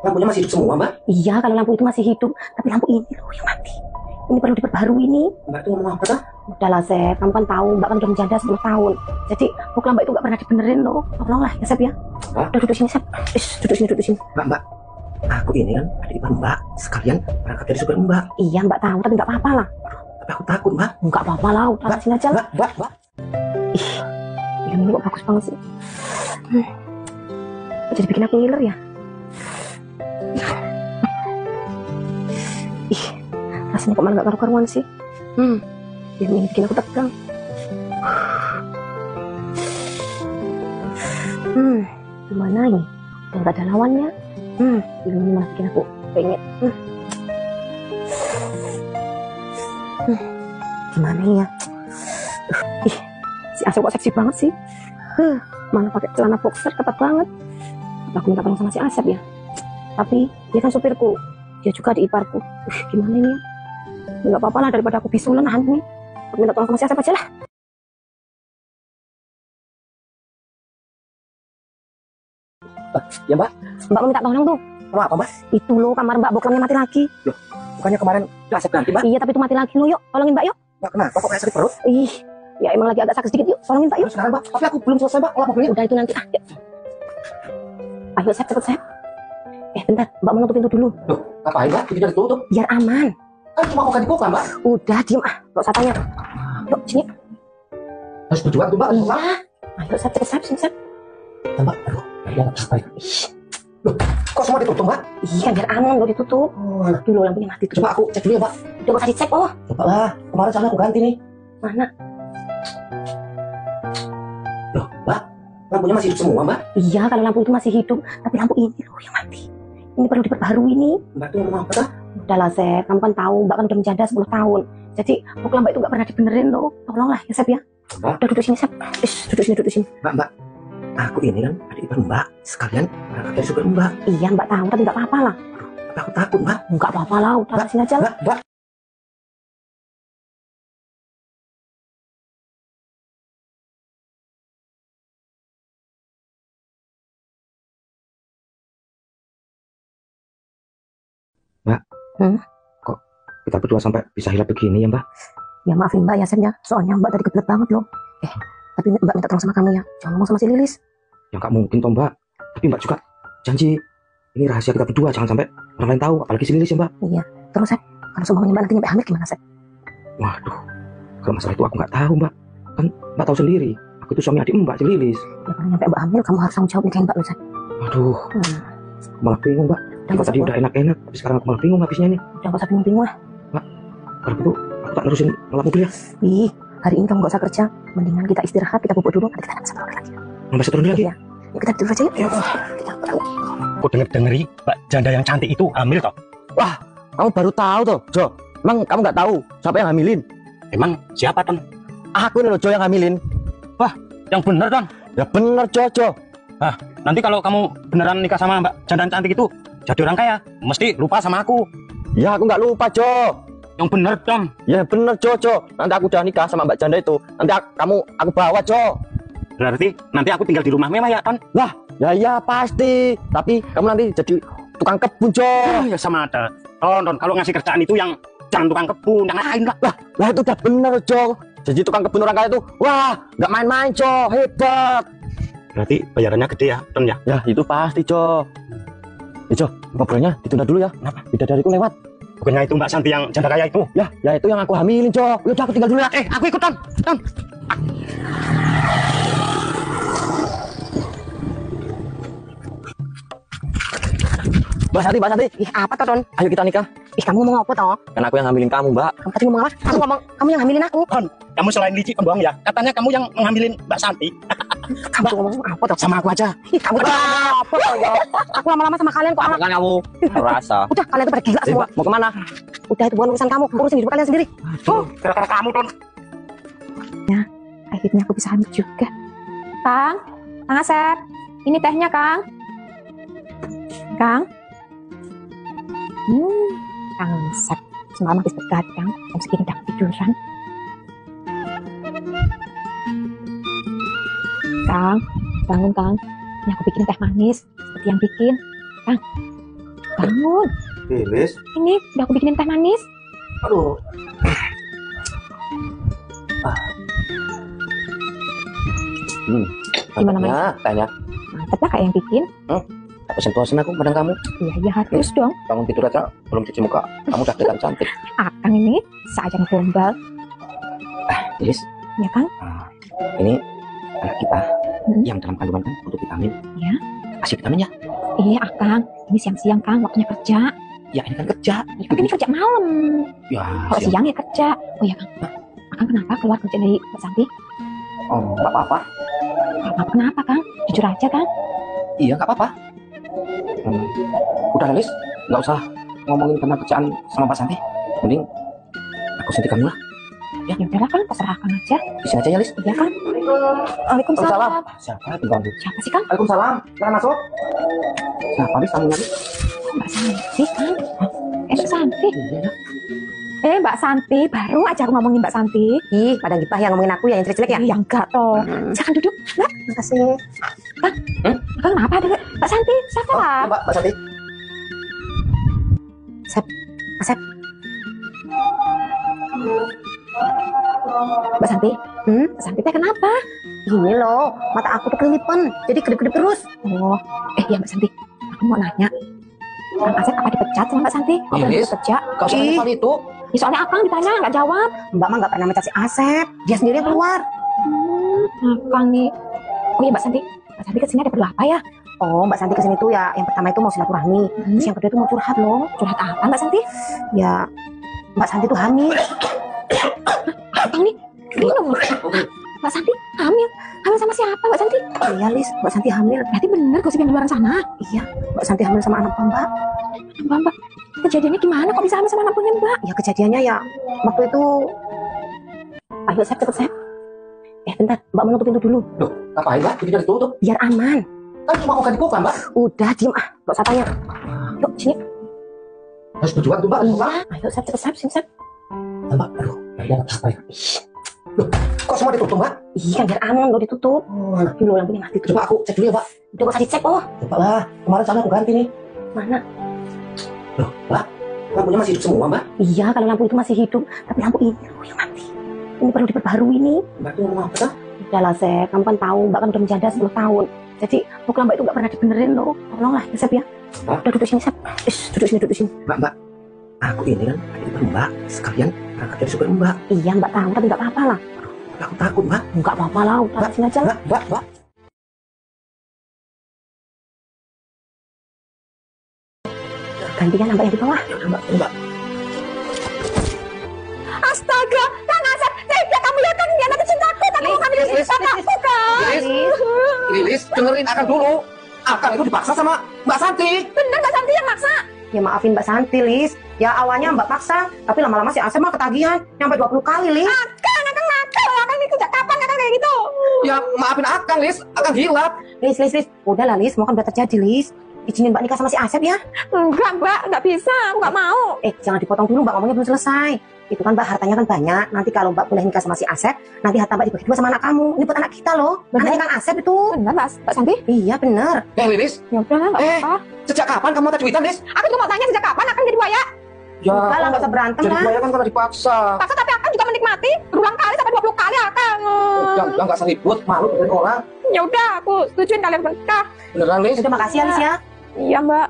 Lampunya masih hidup semua, Mbak? Iya, kalau lampu itu masih hidup, tapi lampu ini loh yang mati. Ini perlu diperbarui nih. Mbak itu ngomong apa, Kak? Udahlah, Sep. Kamu kan tahu, Mbak kan udah menjanda 10 tahun. Jadi, buku Mbak itu nggak pernah dibenerin loh. Tolonglah ya, Sep ya. Mbak? Udah duduk sini, Sep. Duduk sini. Mbak. Aku ini kan adik ipar Mbak. Sekalian berangkat dari supir Mbak. Iya, Mbak tahu, tapi nggak apa-apa lah. Tapi aku takut, Mbak. Nggak apa-apa lah, udah sini aja lah. Mbak. Ih, ini kok bagus banget sih. Jadi bikin aku ngiler ya. Ih, rasanya kok malah gak karu-karuan sih. Film ini bikin aku tegang. Gimana ini? Udah gak ada lawannya. Film ini malah bikin aku pengen. Gimana ya? Ih, si Asep kok seksi banget sih. Mana pakai celana boxer ketat banget. Aku minta tolong sama si Asep ya. Tapi dia kan supirku, dia juga adik iparku. Gimana ini ya? Nggak apa-apa lah daripada aku bisulan nahan nih. Aku minta tolong sama si Asep aja lah. Ya, Mbak. Mbak mau minta tolong tuh. Sama apa, Mbak? Itu loh kamar Mbak boklamnya mati lagi. Loh, bukannya kemarin udah Asep ganti, Mbak? Iya, tapi itu mati lagi loh. Yuk, tolongin Mbak yuk. Mbak, kenapa kok kayak sakit perut? Ih, ya emang lagi agak sakit sedikit. Yuk, tolongin Mbak yuk. Sekarang, Mbak. Tapi aku belum selesai, Mbak. Kalau mobilnya. Udah itu nanti. Yuk. Ayo, Sep, cepet, Sep. Bentar, Mbak mau nutup pintu dulu. Loh, ngapain, Mbak? Pintunya ditutup. Biar aman. Kan cuma mau ganti kok, Mbak. Udah, diem ah. Gak usah tanya. Yuk, sini. Harus berjuang tuh, Mbak. Iya. Ayo, Sep, cepet, Sep, sini, Sep. Mbak, aduh. Ya, nggak sampai. Loh, kok semua ditutup, Mbak? Iya, biar aman loh ditutup. Tuh loh, lampunya mati tuh. Coba aku cek dulu ya, Mbak. Udah gak usah dicek, oh. Coba lah. Kemarin soalnya aku ganti nih. Mana? Loh, Mbak. Lampunya masih hidup semua, Mbak? Iya, kalau lampu itu masih hidup, tapi lampu ini loh yang mati. Ini perlu diperbarui nih. Mbak itu ngomong apa, Kak? Udahlah, Sep. Kamu kan tahu, Mbak kan udah menjanda 10 tahun. Jadi, buku Mbak itu nggak pernah dibenerin loh. Tolonglah ya, Sep ya. Mbak. Udah duduk sini, Sep. Duduk sini. Mbak. Aku ini kan adik ipar Mbak. Sekalian berangkat dari supir Mbak. Iya, Mbak tahu, tapi nggak apa-apa lah. Tapi aku takut, Mbak. Nggak apa-apa lah, udah sini aja lah. Mbak. Mbak. Kok kita berdua sampai bisa hilang begini ya, Mbak? Ya maafin Mbak ya, Sep ya. Soalnya Mbak tadi kebelet banget loh. Tapi Mbak minta tolong sama kamu ya. Jangan ngomong sama si Lilis. Ya nggak mungkin toh, Mbak. Tapi Mbak juga janji. Ini rahasia kita berdua, jangan sampai orang lain tahu. Apalagi si Lilis ya, Mbak. Iya. Terus, Sep, kalau semuanya Mbak nanti nyampe hamil gimana, Sep? Waduh. Kalau masalah itu aku nggak tahu, Mbak. Kan Mbak tahu sendiri. Aku itu suami adik Mbak, si Lilis. Ya kalau nyampe Mbak hamil, kamu harus tanggung jawab nikahin Mbak loh, Sep. Waduh. Malah bingung, Mbak. Kalau tadi udah enak-enak, tapi sekarang aku malah bingung habisnya nih. Udah gak usah bingung-bingung lah. Mbak, kalau gitu aku tak nerusin ngelap mobil ya. Ih, hari ini kamu gak usah kerja. Mendingan kita istirahat, kita bubuk dulu, nanti kita bisa turun lagi. Nggak bisa turun lagi? Iya. Yuk kita tidur aja yuk. Kita turun. Kok denger-dengeri Mbak janda yang cantik itu hamil toh? Wah, kamu baru tahu toh, Jo. Emang kamu nggak tahu siapa yang hamilin? Emang siapa Ton? Aku ini loh, Jo, yang hamilin. Wah, yang bener Ton. Ya bener, Jo. Nanti kalau kamu beneran nikah sama Mbak janda yang cantik itu, jadi orang kaya, mesti lupa sama aku. Ya aku nggak lupa, Jo. Yang bener Ton. Ya bener, Jo. Nanti aku udah nikah sama Mbak Janda itu. Nanti aku bawa, Jo. Berarti nanti aku tinggal di rumah mewah ya Ton? Lah, ya pasti. Tapi kamu nanti jadi tukang kebun, Jo. Ya sama ada. Ton, kalau ngasih kerjaan itu yang jangan tukang kebun, yang lain lah. Lah itu udah bener, Jo. Jadi tukang kebun orang kaya itu, wah, nggak main-main, Jo. Hebat. Berarti bayarannya gede ya, Ton ya? Ya itu pasti, Jo. Jo, ngobrolnya ditunda dulu ya. Kenapa? Bidadariku lewat. Bukannya itu Mbak Santi yang janda kaya itu? Ya itu yang aku hamilin, Jo. Udah aku tinggal dulu ya. Aku ikut Ton. Mbak Santi. Ih, apa toh, Don? Ayo kita nikah. Ih, kamu ngomong apa toh? Kan aku yang hamilin kamu, Mbak. Kamu tadi ngomong apa? Aku ngomong, kamu yang hamilin aku. Ton, kamu selain licik pembohong ya? Katanya kamu yang menghamilin Mbak Santi. Kamu ngomong apa toh? Sama aku aja. Ih, kamu tuh apa toh ya? Aku lama-lama sama kalian kok. Kan kamu rasa. Udah, kalian tuh pada gila semua. Mau kemana? Udah, itu bukan urusan kamu. Urusin hidup kalian sendiri. Gara-gara kamu, Ton. Akhirnya aku bisa hamil juga. Kang Asep, ini tehnya, Kang. Kang Asep, semalam habis begadang, jam segini udah tiduran. Kang, bangun Kang. Ini aku bikin teh manis, seperti yang bikin. Kang, bangun. Lilis. Ini udah aku bikinin teh manis. Aduh. Gimana, Mas? Ya, tanya. Mantep lah kayak yang bikin. Tak pesen aku badan kamu. Iya, iya harus dong. Bangun tidur aja belum cuci muka. Kamu udah kelihatan cantik. Akang ini seajang gombal. Lilis, Ya Kang? ini anak kita Hmm. yang dalam kandungan kan untuk vitamin. Ya. Kasih vitamin ya. Iya Akang, ini siang-siang Kang, waktunya kerja. Ya ini kan kerja. Ya, kan ini kerja malam. Ya, Kalau siang ya kerja. Oh iya Kang. Akang kenapa keluar kerja dari Mbak Santi? Oh, nggak apa-apa. Kenapa Kang? Jujur aja Kang. Iya, nggak apa-apa. Udah, Lilis, nggak usah ngomongin tentang kerjaan sama Pak Santi. Mending aku suntik kamu lah. Ya udahlah Kang, terserah Kang aja. Di sini aja ya, Lilis. Iya Kang. Waalaikumsalam. Siapa yang ganggu? Siapa sih Kang? Waalaikumsalam. Jangan masuk. Siapa nih tamunya nih? Mbak Santi Kang. Mbak Santi. Iya. Mbak Santi, baru aja aku ngomongin Mbak Santi. Ih, pada gipah yang ngomongin aku ya yang jelek-jelek ya? Ya enggak toh. Silakan duduk. Mbak, Makasih. Kang kenapa ada Mbak Santi? Siapa lah? Mbak Santi. Asep, Mbak Santi? Mbak Santi teh kenapa? ini loh, mata aku tuh kelilipan, jadi kedip-kedip terus. Oh, iya Mbak Santi. Aku mau nanya. Kang Asep apa dipecat sama Mbak Santi? Kok Lilis. belum kerja? Gak usah nanya soal itu. Ya, soalnya Akang ditanya nggak jawab. Mbak mah nggak pernah mecat si Asep, dia sendiri yang keluar. Akang nih. Oh iya Mbak Santi. Mbak Santi kesini ada perlu apa ya? Oh, Mbak Santi kesini tuh ya, yang pertama itu mau silaturahmi, terus yang kedua itu mau curhat loh. Curhat apa Mbak Santi? Ya, Mbak Santi tuh hamil. Akang nih. Minum. Mbak Santi hamil. Hamil sama siapa Mbak Santi? Iya, Lis, Mbak Santi hamil. Berarti bener gosip yang di luar sana. Iya, Mbak Santi hamil sama anak Mbak. Mbak, kejadiannya gimana kok bisa hamil sama anak punya Mbak? Ya kejadiannya ya, waktu itu. Ayo, Sep, cepet Sep. Bentar, Mbak mau nutup pintu dulu, Loh, ngapain, Mbak? Jadi dari tutup. biar aman. Kan cuma mau ganti kuka, Mbak. Udah, diem nggak usah tanya. Yuk, sini. Harus berjuang tuh, Mbak. Mbak. Ayo, Sep, cepet Sep, sini Sep. Mbak, aduh. Ya, apa ya? Loh, kok semua ditutup, Mbak? Iya, kan biar aman lo ditutup. Oh, anak. Ini lo lampunya mati tuh. Coba aku cek dulu ya, Mbak. Udah gak usah dicek, oh. Coba lah. Kemarin soalnya aku ganti nih. Mana? Loh, Mbak. Lampunya masih hidup semua, Mbak. Iya, kalau lampu itu masih hidup, tapi lampu ini loh yang mati. Ini perlu diperbarui nih. Mbak tuh ngomong apa, Mbak? Udah lah, Sep. Kamu kan tahu, Mbak kan udah menjanda 10 tahun. Jadi, pokoknya Mbak itu gak pernah dibenerin loh. Tolonglah, ya, Sep ya. Mbak. Udah duduk sini, Sep. Duduk sini, duduk sini. Mbak. Aku ini kan ada di Mbak. Sekalian berangkat dari supir Mbak. Iya, Mbak tahu, tapi gak apa-apa lah. Aku takut, Mbak. Gak apa-apa lah, udah sini aja lah. Mbak. Gantian Mbak yang di bawah. Ya udah, Mbak. Astaga, Kang Asep, tega kamu ya kan dia nanti cintaku, kamu mau ngambil Lilis, bapakku kan? Lilis, dengerin Akang dulu. Akang itu dipaksa sama Mbak Santi. Bener Mbak Santi yang maksa? Ya maafin Mbak Santi, Lis. Ya awalnya Mbak paksa, tapi lama-lama si Asep mah ketagihan. Nyampe 20 kali, Lis. Akang nakal, Akang ini sejak kapan Akang kayak gitu? Ya maafin Akang, Lis. Akang hilap. Lis. Udah lah, Lis. Mau kan udah terjadi, Lis. Izinin Mbak nikah sama si Asep ya. Enggak Mbak, nggak bisa, aku nggak mau. Jangan dipotong dulu, Mbak. Ngomongnya belum selesai. Itu kan Mbak hartanya kan banyak. Nanti kalau Mbak boleh nikah sama si Asep, nanti harta Mbak dibagi dua sama anak kamu. Ini buat anak kita loh. Bener. Anaknya Kang Asep itu. Bener Mbak Santi? Iya, bener. Lilis, Ya udah lah, nggak apa-apa. sejak kapan kamu tak cuitan, Lis? Aku juga mau tanya sejak kapan Akang jadi buaya? Ya, Udah lah, nggak usah berantem jadi lah. buaya kan karena dipaksa. Paksa tapi Akang juga menikmati berulang kali sampai 20 kali Akang. Udah nggak seribut, malu dengan orang. Ya udah, aku setujuin kalian menikah. Beneran, Lis? Udah, makasih ya, Lis ya. Iya Mbak.